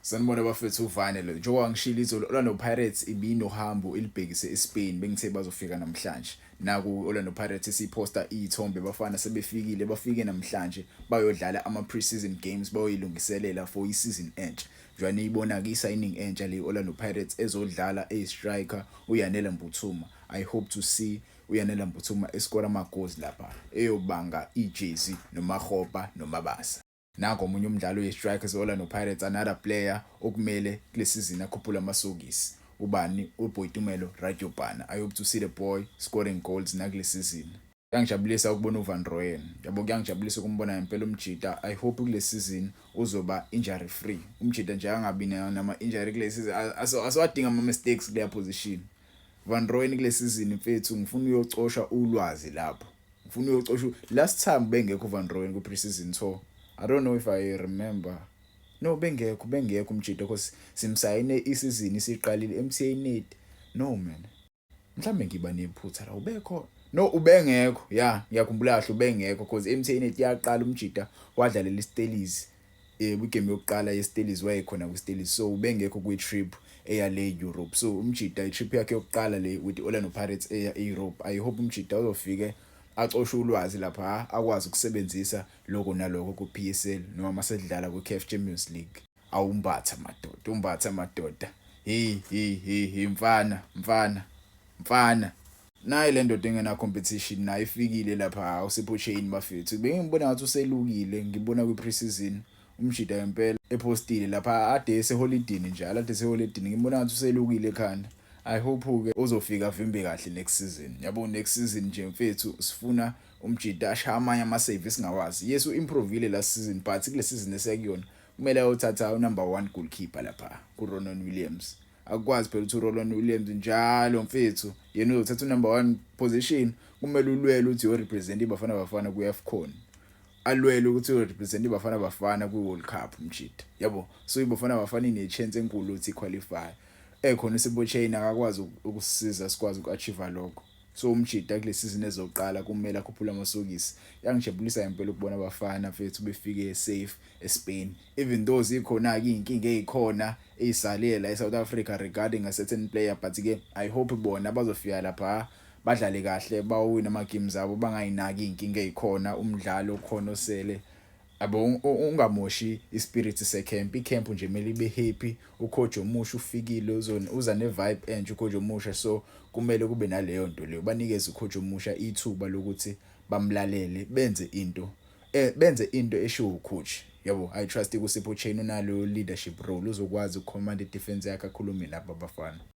Sanibona bafethu uvane lo. Njengoba ngishilo izolo Orlando Pirates ibinohambo ilibhekise eSpain bengithe bazofika namhlanje. Naku Orlando Pirates siphosta izithombe bafana sebefikile bafike namhlanje bayodlala ama pre-season games bayoyilungiselela for i-season entsha. Njani ibona ke signing entsha le Orlando Pirates ezodlala striker uYanela Mbuthuma. I hope to see uYanela Mbuthuma escore ama goals lapha eyobanga ijersey noMahopa noMabasa. Nango omunye umdlalo we-strikers Orlando Pirates another player okumele kule season akhuphula amasokisi ubani uBoitumelo Radiopana. I hope to see the boy scoring goals nakule season. Kuyangijabulisa ukubona uVan Rooyen. Yabo kuyangijabulisa ukumbona ngempela umjida. I hope kule season uzoba injury free. Umjida nje angabi nama injury kule season. Aswadinga ama mistakes kule position. Van Rooyen kule season mfethu ngifuna uyocosha ulwazi lapho. Ngifuna uyocosha last time bengekho Van Rooyen ku pre-season tour. I don't know if I remember. No bengekho umjida because simsayine isizini isiqalile MTA Net. No man. Mhlambe ngiba nephutha la ubekho. No ubengekho. Yeah, ngiyakhumbula kahle ubengekho because MTA Net yaqala umjida wadlalela iStellies. Kwigame yokuqala yeStellies wayekhona kwiStellies. So ubengekho kwi-trip eya le Europe. So umjida i-trip yakhe yokuqala le with Orlando Pirates eya Europe. I hope umjida uzofike acoshe ulwazi lapha akwazi ukusebenzisa lokho nalokho ku PSL noma masedlala ku CAF Champions League. Umbatha madoda. Mfana. Nayi le ndoda engena competition nayo ifikile lapha uSipho Chain bafethu. Bengibona ngathi uselukile ngibona kwi pre-season umjida ngempela epostile lapha ade eseholiday njalo ade eseholiday ngibona ngathi uselukile ekhanda. I hope ke uzofika vimbe kahle next season. Yabo next season nje mfethu sifuna umjida ashaya amanye ama save singawazi. Yes uimprovile last season but kule season esekuyona kumele ayothatha unumber 1 goalkeeper lapha kuRonan Williams. Akwazi phela ukuthi uRonan Williams njalo mfethu yena uzothatha unumber 1 position kumele ulwele ukuthi uyo represent iBafana Bafana ku AFCON. Alwele ukuthi uyo represent iBafana Bafana ku World Cup umjida. Yabo so iBafana Bafana ine chance enkulu ukuthi qualify. Ekhona uSipho Chain akakwazi ukusisiza sikwazi ukuachieve lokho. So umjida kule season ezoqala kumele akhuphula amasokisi. Yangijabulisa ngempela ukubona abafana mfethu befike safe eSpain. Even though zikhona ke inkinga ezikhona ezisalela la eSouth Africa regarding a certain player but ke I hope bona bazofika lapha badlale kahle bawina ama games abo bangayinaki inkinga ezikhona umdlalo khona osele. Abo ungamoshi ispirit secamp icamp nje kumele ibe happy ucoach omusha ufikile uza ne vibe enje ucoach omusha so kumele kube naleyo nto leyo banikeze ucoach omusha ithuba lokuthi bamlalele benze into esho ucoach. Yabo I trust uSipho Chain unalo leadership role uzokwazi ukucommand idefense yakhe akhulume nabo abafana.